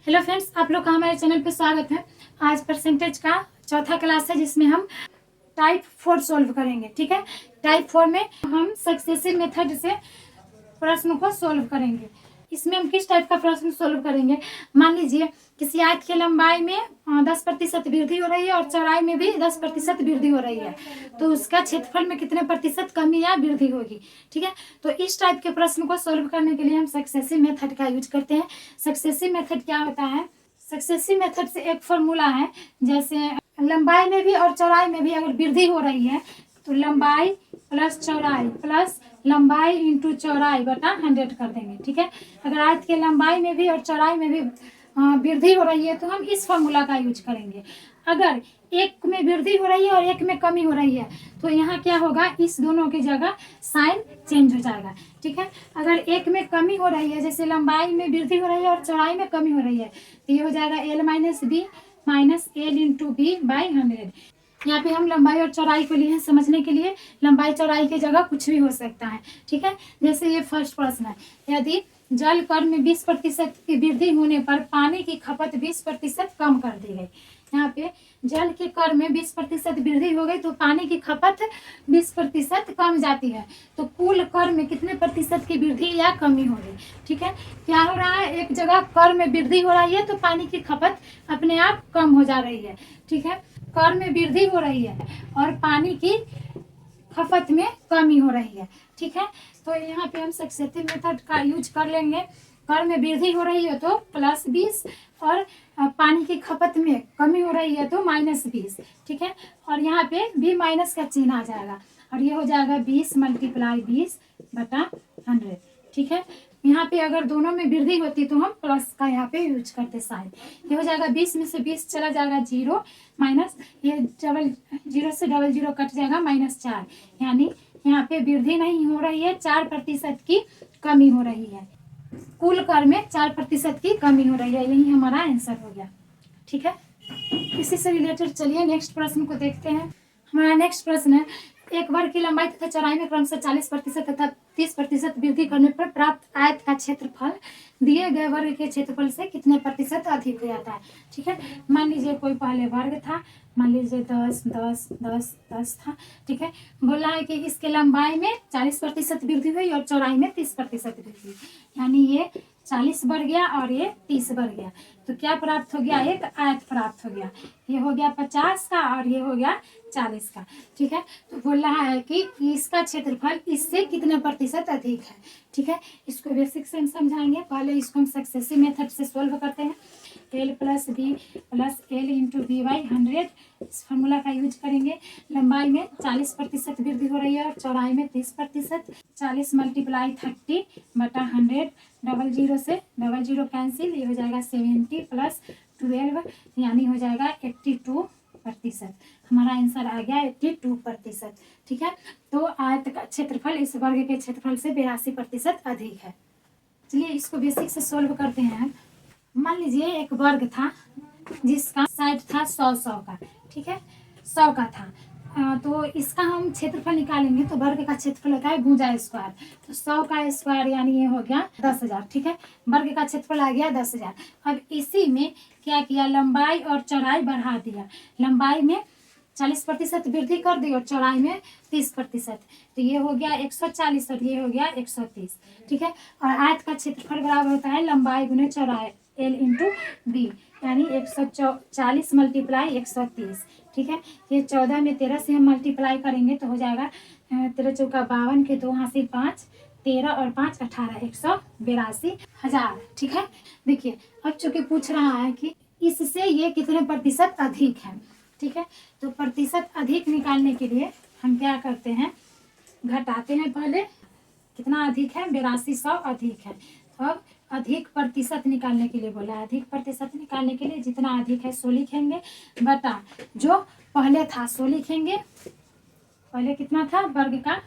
Hello friends, आप लोग का हमारे चैनल पे स्वागत है। आज परसेंटेज का चौथा क्लास है जिसमें हम टाइप 4 सॉल्व करेंगे। ठीक है, टाइप 4 में हम सक्सेसिव मेथड से प्रश्न को सॉल्व करेंगे। इसमें हम किस टाइप का प्रश्न सॉल्व करेंगे? मान लीजिए किसी आयत की लंबाई में 10% वृद्धि हो रही है और चौड़ाई में भी 10% वृद्धि हो रही है, तो उसका क्षेत्रफल में कितने प्रतिशत कमी या वृद्धि होगी। ठीक है, तो इस टाइप के प्रश्न को सॉल्व करने के लिए हम सक्सेसिव मेथड का यूज करते हैं। सक्सेसिव मेथड क्या होता है? सक्सेसिव मेथड से एक फॉर्मूला है, जैसे लंबाई में भी और चौड़ाई में भी अगर वृद्धि हो रही है तो लंबाई प्लस चौड़ाई प्लस लंबाई इंटू चौड़ाई बटा 100 कर देंगे। ठीक है, अगर आयत के लंबाई में भी और चौड़ाई में भी वृद्धि हो रही है तो हम इस फॉर्मूला का यूज करेंगे। अगर एक में वृद्धि हो रही है और एक में कमी हो रही है तो यहाँ क्या होगा, इस दोनों की जगह साइन चेंज हो जाएगा। ठीक है, अगर एक में कमी हो रही है, जैसे लंबाई में वृद्धि हो रही है और चौड़ाई में कमी हो रही है, तो ये हो जाएगा l minus B minus L into B by 100। यहाँ पे हम लंबाई और चौड़ाई को लिए हैं समझने के लिए, लंबाई चौड़ाई की जगह कुछ भी हो सकता है। ठीक है, जैसे ये फर्स्ट प्रश्न है, यदि जल कर में 20% की वृद्धि होने पर पानी की खपत 20% कम कर दी गई। यहाँ पे जल के कर में 20% वृद्धि हो गई तो पानी की खपत 20% कम जाती है, तो कुल कर में कितने प्रतिशत की वृद्धि या कमी होगी। ठीक है, क्या हो रहा है, एक जगह कर में वृद्धि हो रही है तो पानी की खपत अपने आप कम हो जा रही है। ठीक है, कर में वृद्धि हो रही है और पानी की खपत में कमी हो रही है। ठीक है, तो यहाँ पे हम सक्सेसिव मेथड का यूज कर लेंगे। कर में वृद्धि हो रही है तो +20 और पानी की खपत में कमी हो रही है तो -20। ठीक है, और यहाँ पे भी माइनस का चिन्ह आ जाएगा और ये हो जाएगा 20 × 20 बटा 100। ठीक है, यहाँ पे अगर दोनों में वृद्धि होती तो हम प्लस का यहाँ पे यूज करते साइन। ये हो जाएगा 20 में से 20 चला जाएगा 0 माइनस ये 0 से 0 कट जाएगा -4, यानी यहाँ पे वृद्धि नहीं हो रही है, 4% की कमी हो रही है। कुल कर में 4% की कमी हो रही है, यही हमारा आंसर हो गया। ठीक है, इसी से रिलेटेड चलिए नेक्स्ट प्रश्न को देखते हैं। हमारा नेक्स्ट प्रश्न है, एक वर्ग की लंबाई तथा चौड़ाई में क्रमशः 40% तथा 30% वृद्धि करने पर प्राप्त आयत का क्षेत्रफल दिए गए वर्ग के क्षेत्रफल से कितने प्रतिशत अधिक हो जाता है। ठीक है, मान लीजिए कोई पहले वर्ग था, मान लीजिए 10 10 10 10 था। ठीक है, बोला है कि इसके लंबाई में 40% वृद्धि हुई और चौड़ाई में 30% वृद्धि हुई, यानी ये 40 बढ़ गया और ये 30 बढ़ गया, तो क्या प्राप्त हो गया, एक आयत प्राप्त हो गया। ये हो गया 50 का और ये हो गया 40 का। ठीक है, तो बोल रहा है कि इसका क्षेत्रफल इससे कितने प्रतिशत अधिक है। ठीक है, इसको बेसिक से हम समझाएंगे। पहले इसको हम सक्सेसिव मेथड से सोल्व करते हैं। l + b + l into B by 100 इस फॉर्मूला का यूज करेंगे। लंबाई में 40% वृद्धि हो रही है और चौड़ाई में 30%। 40 × 30 बटा 100, 00 से 00 कैंसिल, ये हो जाएगा 70 + 12 यानी हो जाएगा 82%। हमारा आंसर आ गया 82%। ठीक है, तो आयत का क्षेत्रफल इस वर्ग के क्षेत्रफल से 82% अधिक है। चलिए इसको बेसिक से सोल्व करते हैं। मान लीजिए एक वर्ग था जिसका साइड था 100 का। ठीक है, 100 का था, तो इसका हम क्षेत्रफल निकालेंगे तो वर्ग का क्षेत्रफल होता है भुजा स्क्वायर, तो 100 का स्क्वायर यानी ये हो गया 10,000। ठीक है, वर्ग का क्षेत्रफल आ गया 10,000। अब इसी में क्या किया, लंबाई और चौड़ाई बढ़ा दिया। लंबाई में 40% वृद्धि कर दी और चौड़ाई में 30%, तो ये हो गया 140 और ये हो गया 130। ठीक है, और आयत का क्षेत्रफल बराबर होता है लंबाई गुने चौड़ाई l इंटू बी, यानी 140 × 130। ठीक है, ये 14 में 13 से हम मल्टीप्लाई करेंगे तो हो जाएगा 13 चौका 52 के 2 हाथ से 5, 13 और 5 18, 182,000। ठीक है, देखिए अब चूंकि पूछ रहा है कि इससे ये कितने प्रतिशत अधिक है। ठीक है, तो प्रतिशत अधिक निकालने के लिए हम क्या करते हैं, घटाते हैं। पहले कितना अधिक है, 8200 अधिक है। तो अब अधिक प्रतिशत निकालने के लिए बोला है, अधिक प्रतिशत निकालने के लिए जितना अधिक है 100 लिखेंगे बटा जो पहले था 100 लिखेंगे। पहले कितना था वर्ग का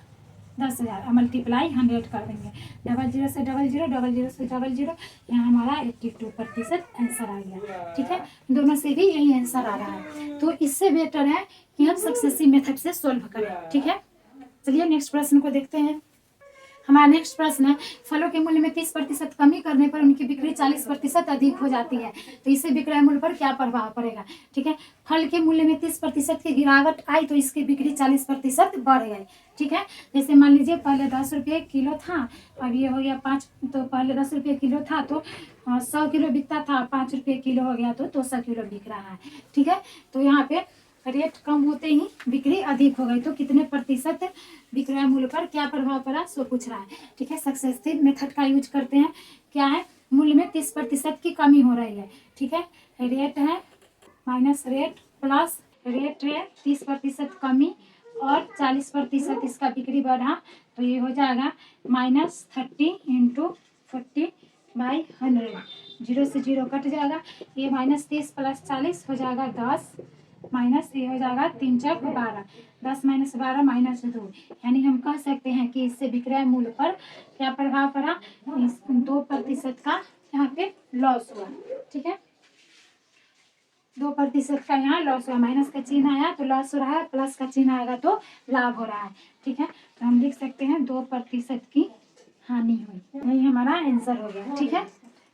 10,000 और मल्टीप्लाई 100 कर देंगे। 00 से 00, 00 से 00, यहाँ हमारा 82% आंसर आ गया। ठीक है, दोनों से भी यही आंसर आ रहा है, तो इससे बेटर है कि हम सक्सेसिव मेथड से सोल्व करें। ठीक है, चलिए नेक्स्ट प्रश्न को देखते हैं। हमारा नेक्स्ट प्रश्न है, फलों के मूल्य में 30% कमी करने पर उनकी बिक्री 40% अधिक हो जाती है, तो इससे विक्रय मूल्य पर क्या प्रभाव पड़ेगा। ठीक है, फल के मूल्य में 30% की गिरावट आई तो इसकी बिक्री 40% बढ़ गई। ठीक है, जैसे मान लीजिए पहले 10 रुपये किलो था, अब ये हो गया 5, तो पहले 10 रुपये किलो था तो 100 किलो बिकता था, 5 रुपये किलो हो गया तो 200 किलो बिक रहा है। ठीक है, तो यहाँ पे रेट कम होते ही बिक्री अधिक हो गई, तो कितने प्रतिशत विक्रय मूल्य पर क्या प्रभाव पड़ा सो पूछ रहा है। ठीक है, सक्सेसिव मेथड का यूज करते हैं, क्या है, मूल्य में 30% की कमी हो रही है। ठीक है, रेट है माइनस रेट प्लस रेट है 30% कमी और 40% इसका बिक्री बढ़ा, तो ये हो जाएगा -30 × 40/100, 0 से 0 कट जाएगा, ये -30 + 40 हो जाएगा 10, माइनस ये हो जाएगा 3 × 12, 10 - 12 - 2, यानी हम कह सकते हैं कि इससे विक्रय मूल्य पर क्या प्रभाव पड़ा, 2% का यहाँ पे लॉस हुआ। ठीक है, 2% का यहाँ लॉस हुआ, माइनस का चिन्ह आया तो लॉस हो रहा है, प्लस का चिन्ह आएगा तो लाभ हो रहा है। ठीक है, तो हम लिख सकते हैं 2% की हानि हुई, यही हमारा आंसर हो गया। ठीक है,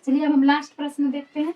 चलिए अब हम लास्ट प्रश्न देखते हैं।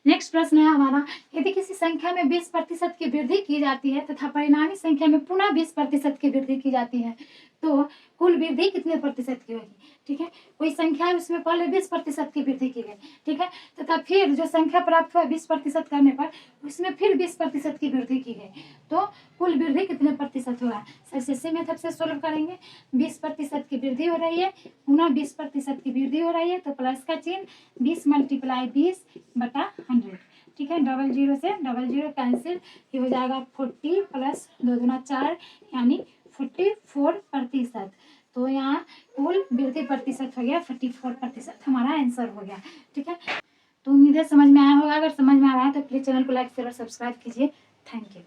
नेक्स्ट प्रश्न है हमारा, यदि किसी संख्या में 20% की वृद्धि की जाती है तथा परिणामी संख्या में पुनः 20% की वृद्धि की जाती है तो कुल वृद्धि कितने प्रतिशत की होगी। ठीक है, कोई संख्या है उसमें पहले 20% की वृद्धि की गई। ठीक है, तथा फिर जो संख्या प्राप्त हुआ 20% करने पर उसमें फिर 20% की वृद्धि की गई, तो कुल वृद्धि कितने प्रतिशत हुआ। सक्सेसिव मेथड से सोल्व करेंगे, 20% की वृद्धि हो रही है, पुनः 20% की वृद्धि हो रही है, तो प्लस का चिन्ह 20 × 20/100। ठीक है, 00 से 00 कैंसिल, ये हो जाएगा 40 + 2 दूना 4, यानी 44%। तो यहाँ कुल वृद्धि प्रतिशत हो गया 44%, हमारा आंसर हो गया। ठीक है, तो उम्मीद है समझ में आया होगा, अगर समझ में आ रहा है तो प्लीज चैनल को लाइक शेयर और सब्सक्राइब कीजिए। Thank you.